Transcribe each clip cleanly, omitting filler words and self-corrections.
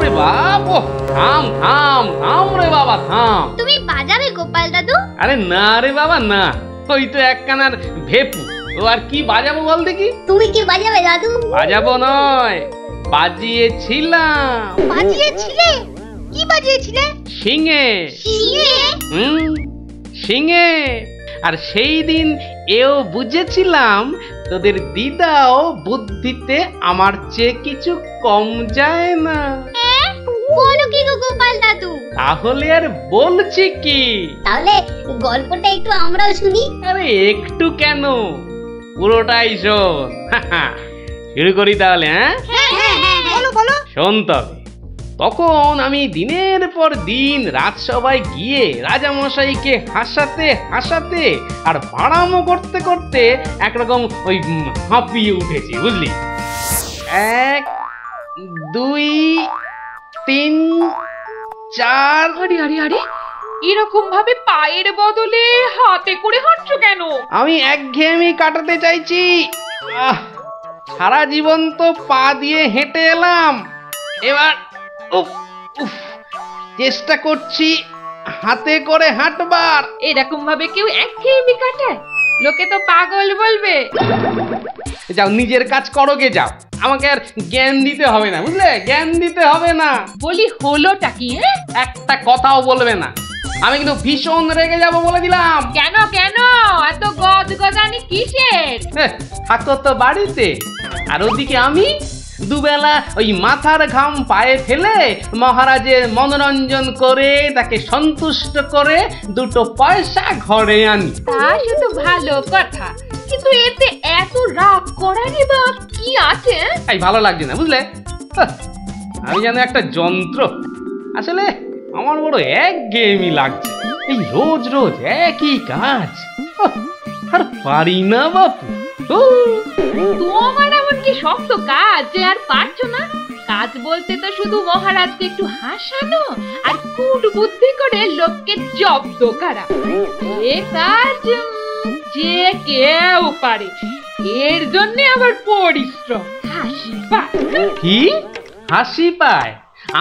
ওরে বাবা, থাম থাম থাম রে বাবা থাম। তুমি বাজাবে গোপাল দাদু? আরে না রে বাবা না, ওই তো একখানার ভেপু, ও আর কি বাজাবো বল দেখি। তুমি কি বাজাবে দাদু? বাজাবো নয়, বাজিয়েছিলাম। বাজিয়েছিলে? কি বাজিয়েছিলে? শিঙে। শিঙে? শিঙে। আর সেই দিন এও বুঝেছিলাম তোদের দিদাও বুদ্ধিতে আমার চেয়ে কিছু কম যায় না। বলো কি গো গোপাল দাদু? তাহলে আর বলছি কি, তাহলে গল্পটা একটু আমরাও শুনি। আরে একটু কেন, পুরোটাই শোন। শুরু করি তাহলে। বলো বলো। শোন তবে, তখন আমি দিনের পর দিন রাজসভায় গিয়ে রাজামশাইকে হাসাতে হাসাতে আর বাড়ামো করতে করতে একরকম ওই হাঁপিয়ে উঠেছি, বুঝলি। 1 2 3 4। আরে আরে আরে, এরকম ভাবে পায়ের বদলে হাতে করে হাঁটছো কেন? আমি একঘেয়েমি কাটাতে চাইছি। সারা জীবন তো পা দিয়ে হেঁটে এলাম, এবার উফ উফ চেষ্টা করছি হাতে করে হাঁটবার। এরকম ভাবে কেউ একঘেয়েমি কাটায়? লোকে তো পাগল বলবে। যাও নিজের কাজ করো গে, যাও, আমাকে আর জ্ঞান দিতে হবে না, বুঝলে, জ্ঞান দিতে হবে না। বলি হলোটা কি? একটা কথাও বলবে না, আমি কিন্তু ভীষণ রেগে যাব বলে দিলাম। কেন কেন এত গদগদানি কিসের? থাকো তো বাড়িতে, আর ওদিকে আমি দুবেলা ওই মাথার ঘাম পায়ে ফেলে মহারাজের মনোরঞ্জন করে তাকে সন্তুষ্ট করে 2 পয়সা ঘরে আনি। তা সে তো ভালো কথা, কিন্তু এতে এত রাগ করারই বা কি আছে? এই ভালো লাগছে না, বুঝলে, আমি যেন একটা যন্ত্র। আসলে আমার বড় একঘেয়েমি লাগছে, এই রোজ রোজ একই কাজ, আর পারি না বাপু। তোমার এমন কি শক্ত কাজ যে আর পারছো না? কাজ বলতে তো শুধু মহারাজকে একটু হাসানো আর কুট বুদ্ধি করে লোককে জব্দ করা। এ কাজ যে কেউ পারে, এর জন্য আবার পরিশ্রম। হাসি পায়। কি হাসি পায়?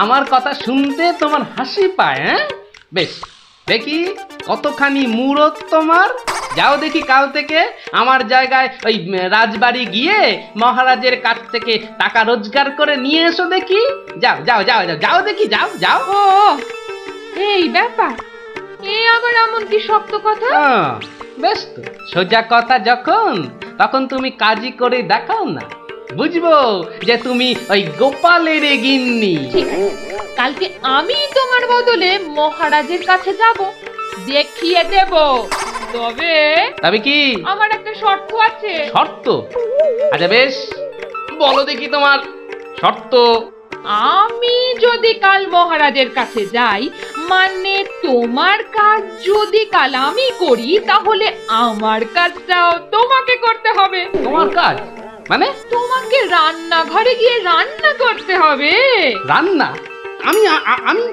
আমার কথা শুনতে তোমার হাসি পায়? বেশ, দেখি কতখানি মূরত তোমার। যাও দেখি কাল থেকে আমার জায়গায় ওই রাজবাড়ি গিয়ে মহারাজের কাছ থেকে টাকা রোজগার করে নিয়ে এসো দেখি। যাও যাও যাও যাও যাও দেখি, যাও যাও। ও এই ব্যাপার, এ আবার এমন কি শক্ত কথা? বেশ তো, সোজা কথা যখন, তখন তুমি কাজই করে দেখাও না, বুঝবো যে তুমি ওই গোপালের গিন্নি। ঠিক আছে, কালকে আমি তোমার বদলে মহারাজের কাছে যাব, দেখিয়ে দেব। তবে কি আমার একটা শর্ত আছে। শর্ত? আচ্ছা বেশ, বলো দেখি তোমার শর্ত। আমি যদি কাল মহারাজের কাছে যাই, মানে তোমার কাজ যদি কাল আমি করি, তাহলে আমার কাজটাও তোমাকে করতে হবে। তোমার কাজ মানে? তোমাকে রান্নাঘরে গিয়ে রান্না করতে হবে। রান্না? আমি আমি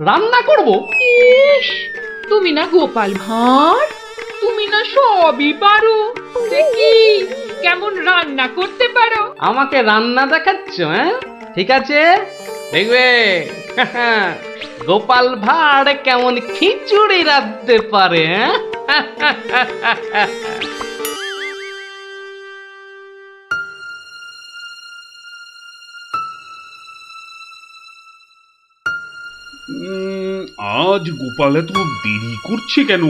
রান্না করব? ইস, তুমি না গোপাল ভাঁড়, তুমি না সবই পারো। দেখি কেমন রান্না করতে পারো। আমাকে রান্না দেখাচ্ছ? ঠিক আছে, দেখবে গোপাল ভাঁড় কেমন খিচুড়ি রাঁধতে পারে। আজ গোপাল এত দেরি করছে কেন?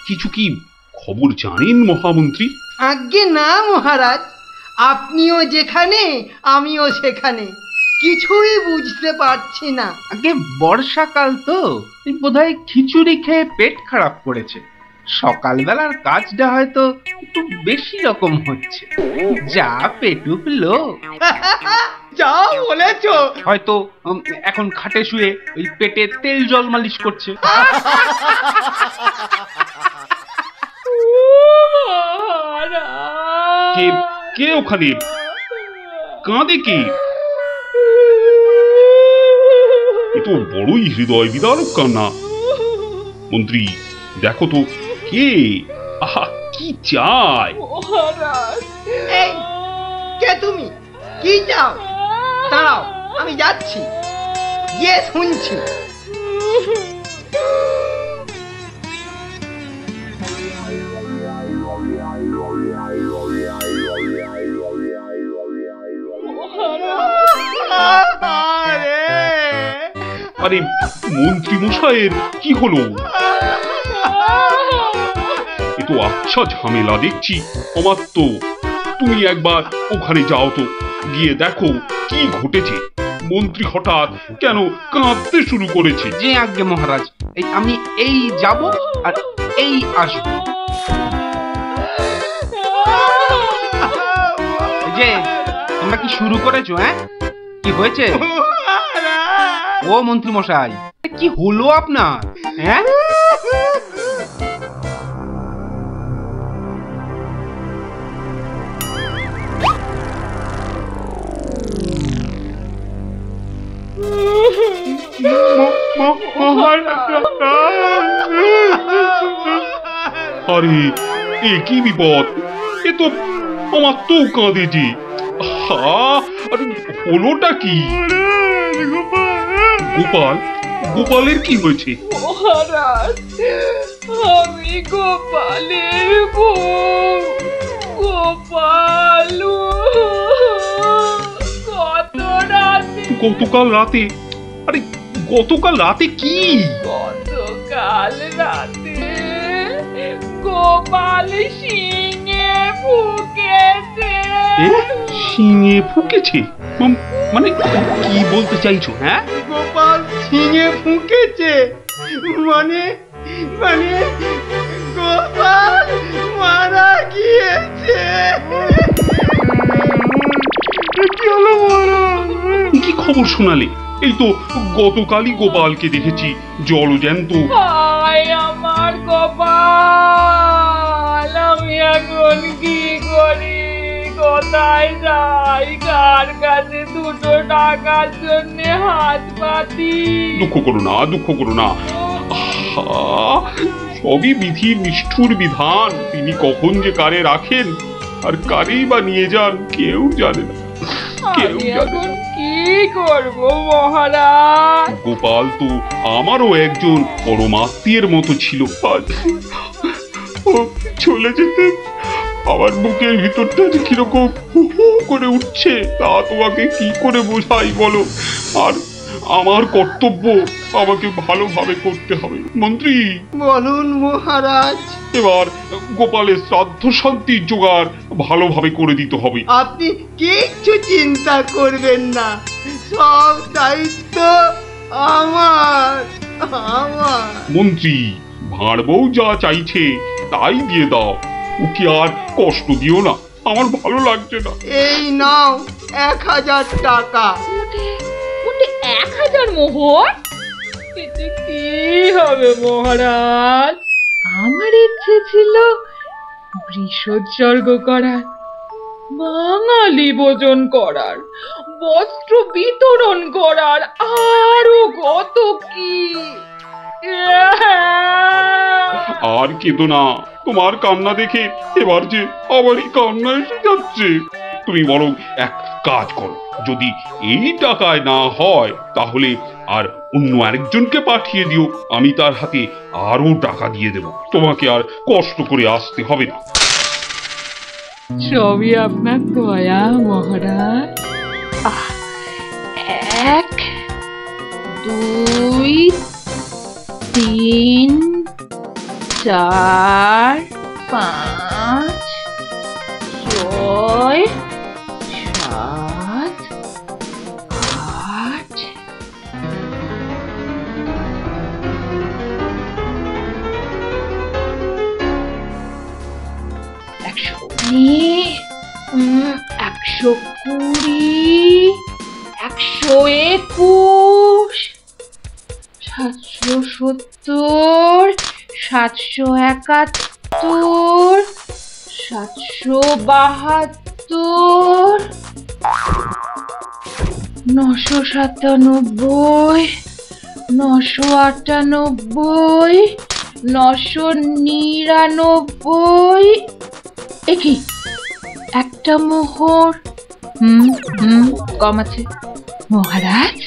কিছু কি খবর জানেন মহামন্ত্রী? আজ্ঞে না মহারাজ, আপনিও যেখানে আমিও সেখানে, কিছুই বুঝতে পারছি না। আগে বর্ষাকাল তো, বোধহয় খিচুড়ি খেয়ে পেট খারাপ করেছে। সকালবেলার কাজটা হয়তো একটু বেশি রকম হচ্ছে, যা পেটুক লোক। যা বলেছো। হয়তো এখন খাটে শুয়ে ওই পেটে তেল জল মালিশ করছে। কে ওখানে কাঁদে? কে? এ তো বড়ই হৃদয় বিদারক কান্না। মন্ত্রী দেখো তো কে? আহা, কি চাই? এই কে তুমি? কি চাও? দাঁড়াও, আমি যাচ্ছি। গিয়ে শুনছি। আরে মন্ত্রী মশাইয়ের কি হলো? এ তো আচ্ছা ঝামেলা দেখছি। অমাত্য, তুমি একবার ওখানে যাও তো, গিয়ে দেখো কি ঘটেছে। মন্ত্রী হঠাৎ কেন কাঁদতে শুরু করেছে? যে আজ্ঞে মহারাজ, আমি এই যাব আর এই আসবো। যে তোমরা কি শুরু করেছো? হ্যাঁ, কি হয়েছে? ও মন্ত্রী মশাই, কি হলো আপনার? হ্যাঁ, আরে এ কি বিপদ! এ তো আমার তো কাঁদে যে। আরে হলোটা কি? গোপাল, গোপালের কি হয়েছে? মহারাজ, আমি গোপালের বউ। গোপাল গতকাল রাতে? আরে গতকাল রাতে কি? গতকাল রাতে গোপাল শিঙে ফুকেছে। শিঙে ফুকেছে? মানে কি বলতে চাইছো? হ্যাঁ, গোপাল শিঙে ফুঁকেছে মানে মানে গোপাল মারা গিয়েছে। কি খবর শোনালে? এই তো গতকালই গোপালকে দেখেছি জলজ্যান্ত। হায় আমার গোপাল, আমি এখন কি করি? কোথায় যাই? কার কাছে দুটো টাকার জন্য হাত পাতি? দুঃখ করো না, দুঃখ করো না। সবই বিধির নিষ্ঠুর বিধান। তিনি কখন যে কারে রাখেন আর কারেই বা নিয়ে যান কেউ জানে না, কেউ আমি জানে এখন না। কি করব মহারাজ? গোপাল তো আমারও একজন পরমাত্মীয়ের মতো ছিল। আজ ও চলে যেতে আমার বুকের ভিতরটা যে কিরকম হু হু করে উঠছে তা তোমাকে কি করে বোঝাই বলো। আর আমার কর্তব্য আমাকে ভালোভাবে করতে হবে। মন্ত্রী, বলুন মহারাজ। এবার গোপালের শ্রাদ্ধ শান্তির জোগাড় ভালোভাবে করে দিতে হবে। আপনি কিচ্ছু চিন্তা করবেন না, সব দায়িত্ব আমার আমার। মন্ত্রী, ভাঁড় বউ যা চাইছে তাই দিয়ে দাও, ওকে আর কষ্ট দিও না, আমার ভালো লাগছে না। এই নাও 1000 টাকা। ওটা 1000 মোহর? এতে কি হবে মহারাজ? আমার ইচ্ছে ছিল বৃষোৎসর্গ করার, বাঙালি ভোজন করার, বস্ত্র বিতরণ করার, আরো কত কি। আর কেঁদো না, তোমার কান্না দেখে এবার যে আমারই কান্না এসে যাচ্ছে। তুমি বরং এক কাজ করো, যদি এই টাকায় না হয় তাহলে আর অন্য আরেকজনকে পাঠিয়ে দিও, আমি তার হাতে আরো টাকা দিয়ে দেব, তোমাকে আর কষ্ট করে আসতে হবে না। সবই আপনার দয়া মহারাজ। 1 2 3 4 5 6 7 8 120 121 770 771 772 997 998 999। একি একটা মোহর? কম আছে মহারাজ।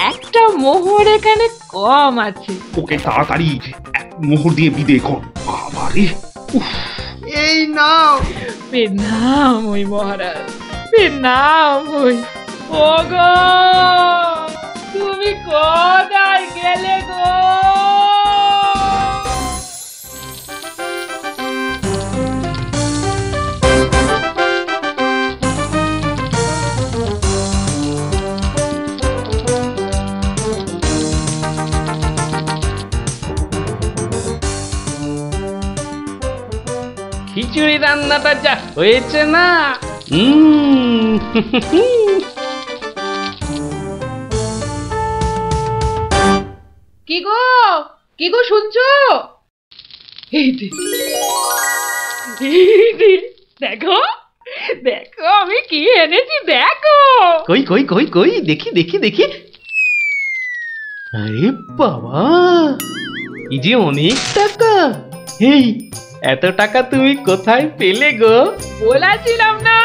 1 একটা মোহর এখানে কম আছে। ওকে তাড়াতাড়ি এক মোহর দিয়ে বিদে কর। বাবারে, উফ, এই নাও। প্রণাম ওই মহারাজ, প্রণাম ওই। ওগো, তুমি কোথায় গেলে গো? খিচুড়ি রান্নাটা যা হয়েছে না, কি গো, কি গো শুনছো? এই যে, দেখো দেখো আমি কি এনেছি, দেখো। কই কই কই কই, দেখি দেখি দেখি। আরে বাবা, এই যে অনেক টাকা। এই এত টাকা তুমি কোথায় পেলে গো? বলেছিলাম না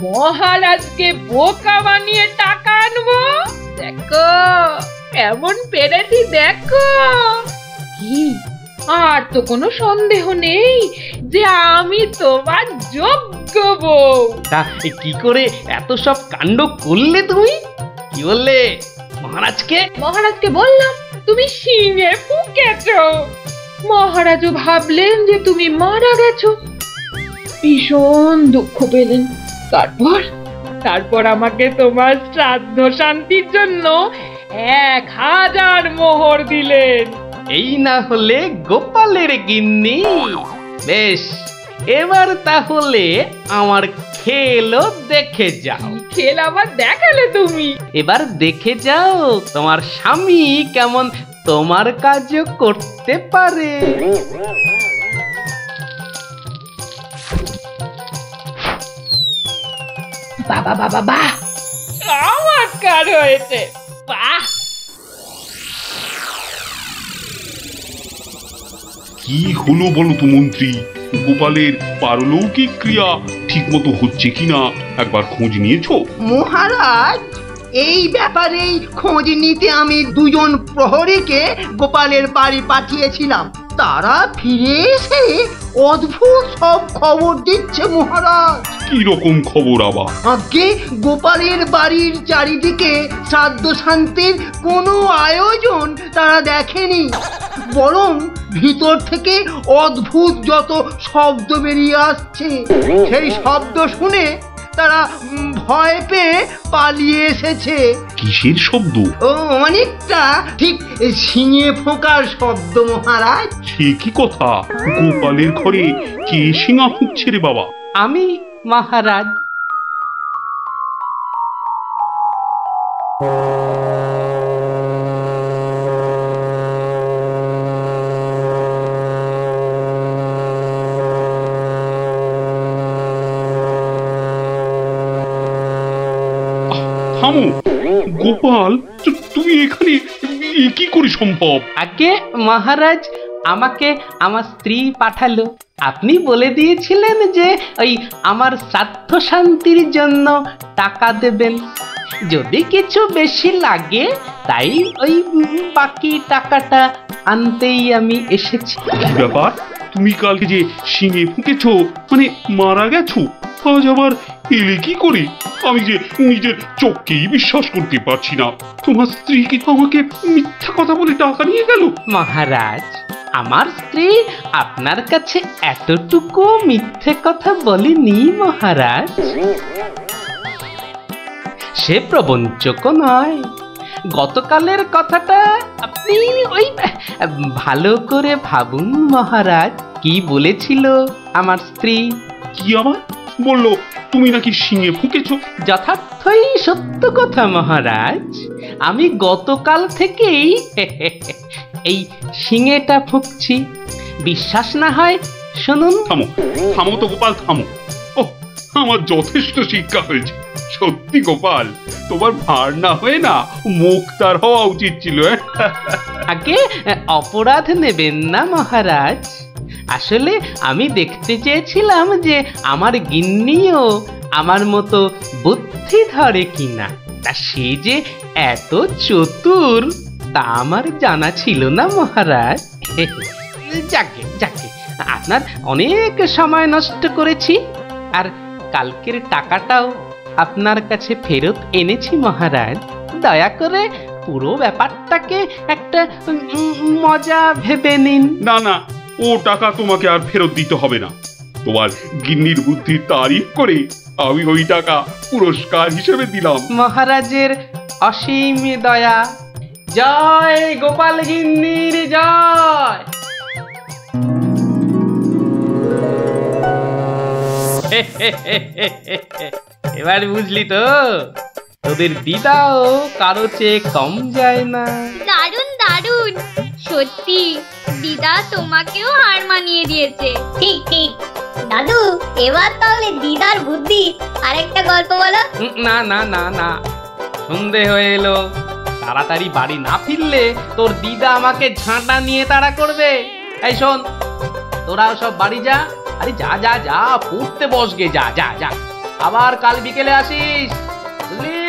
মহারাজকে বোকা বানিয়ে টাকা আনবো। দেখো এমন পেরেছি, দেখো। কি আর তো কোনো সন্দেহ নেই যে আমি তোমার যোগ্য বউ। তা কি করে এত সব কাণ্ড করলে তুমি? কি বললে মহারাজকে? মহারাজকে বললাম তুমি শিঙে ফুঁকেছো। মহারাজও ভাবলেন যে তুমি মারা গেছো, ভীষণ দুঃখ পেলেন। তারপর আমাকে তোমার শ্রাদ্ধ শান্তির জন্য 1000 মোহর দিলেন। এই না হলে গোপালের গিন্নি। বেশ, এবার তাহলে আমার খেলও দেখে যাও। খেল আবার দেখালে তুমি? এবার দেখে যাও তোমার স্বামী কেমন তোমার কাজও করতে পারে। বাবা বাবা বাহ, চমৎকার হয়েছে, বাহ। কি হলো বলো তো মন্ত্রী? গোপালের পারলৌকিক ক্রিয়া ঠিক মতো হচ্ছে কিনা একবার খোঁজ নিয়েছো? মহারাজ, এই ব্যাপারেই খোঁজ নিতে আমি 2জন প্রহরীকে গোপালের বাড়ি পাঠিয়েছিলাম। তারা ফিরে এসে অদ্ভুত সব খবর দিচ্ছে মহারাজ। কি রকম খবর আবার? আগে গোপালের বাড়ির চারিদিকে শ্রাদ্ধ শান্তির কোনো আয়োজন তারা দেখেনি, বরং ভিতর থেকে অদ্ভুত যত শব্দ বেরিয়ে আসছে, সেই শব্দ শুনে তারা ভয় পেয়ে পালিয়ে এসেছে। কিসের শব্দ? ও অনেকটা ঠিক শিঙে ফোঁকার শব্দ মহারাজ। সে কি কথা? গোপালের ঘরে কে শিঙা ফুঁকছে রে বাবা? আমি মহারাজ। থামো গোপাল, তুমি এখানে কি করে সম্ভব? আগে মহারাজ আমাকে আমার স্ত্রী পাঠালো। আপনি বলে দিয়েছিলেন যে ওই আমার শ্রাদ্ধ শান্তির জন্য টাকা দেবেন, যদি কিছু বেশি লাগে তাই ওই বাকি টাকাটা আনতেই আমি এসেছি। কি ব্যাপার? তুমি কালকে যে শিঙে ফুঁকেছো, মানে মারা গেছো, আজ আবার এলে কি করে? আমি যে নিজের চোখকেই বিশ্বাস করতে পারছি না। তোমার স্ত্রীকে আমাকে মিথ্যা কথা বলে টাকা নিয়ে গেল? মহারাজ, আমার স্ত্রী আপনার কাছে এতটুকু মিথ্যে কথা বলেনি মহারাজ। সে প্রবঞ্চক নয়। গতকালের কথাটা আপনি ওই ভালো করে ভাবুন মহারাজ। কি বলেছিল আমার স্ত্রী? কি আবার বললো? তুমি নাকি শিঙে ফুঁকেছো? যথার্থই সত্য কথা মহারাজ। আমি গতকাল থেকেই এই শিঙেটা ফুঁকছি। বিশ্বাস না হয় শুনুন। থামো থামো তো গোপাল, থামো। ও, আমার যথেষ্ট শিক্ষা হয়েছে। সত্যি গোপাল, তোমার ভার না হয়ে না মুক্তার হওয়া উচিত ছিল। আগে অপরাধ নেবেন না মহারাজ। আসলে আমি দেখতে চেয়েছিলাম যে আমার গিন্নিও আমার মতো বুদ্ধি ধরে কিনা। তা সে যে এত চতুর তা আমার জানা ছিল না মহারাজ। যাকে যাকে, আপনার অনেক সময় নষ্ট করেছি, আর কালকের টাকাটাও আপনার কাছে ফেরত এনেছি মহারাজ। দয়া করে পুরো ব্যাপারটাকে একটা মজা ভেবে নিন। না না, ও টাকা তোমাকে আর ফেরত দিতে হবে না। তোমার গিন্নির বুদ্ধির তারিফ করে আমি ওই টাকা পুরস্কার হিসেবে দিলাম। মহারাজের অসীম দয়া। জয় গোপাল গিন্নির জয়। এবার বুঝলি তো, তোদের দিদাও কারো চেয়ে কম যায় না। দারুণ দারুণ, সত্যি দিদা তোমাকেও হার মানিয়ে দিয়েছে। ঠিক ঠিক দাদু, এবার তাহলে দিদার বুদ্ধি আরেকটা গল্প বলো। না না না না, সন্ধে হয়ে এলো, তাড়াতাড়ি বাড়ি না ফিরলে তোর দিদা আমাকে ঝাঁটা নিয়ে তাড়া করবে। এই শোন, তোরাও সব বাড়ি যা। আরে যা যা যা, পড়তে বসগে, যা যা যা, আবার কাল বিকেলে আসিস, বুঝলি?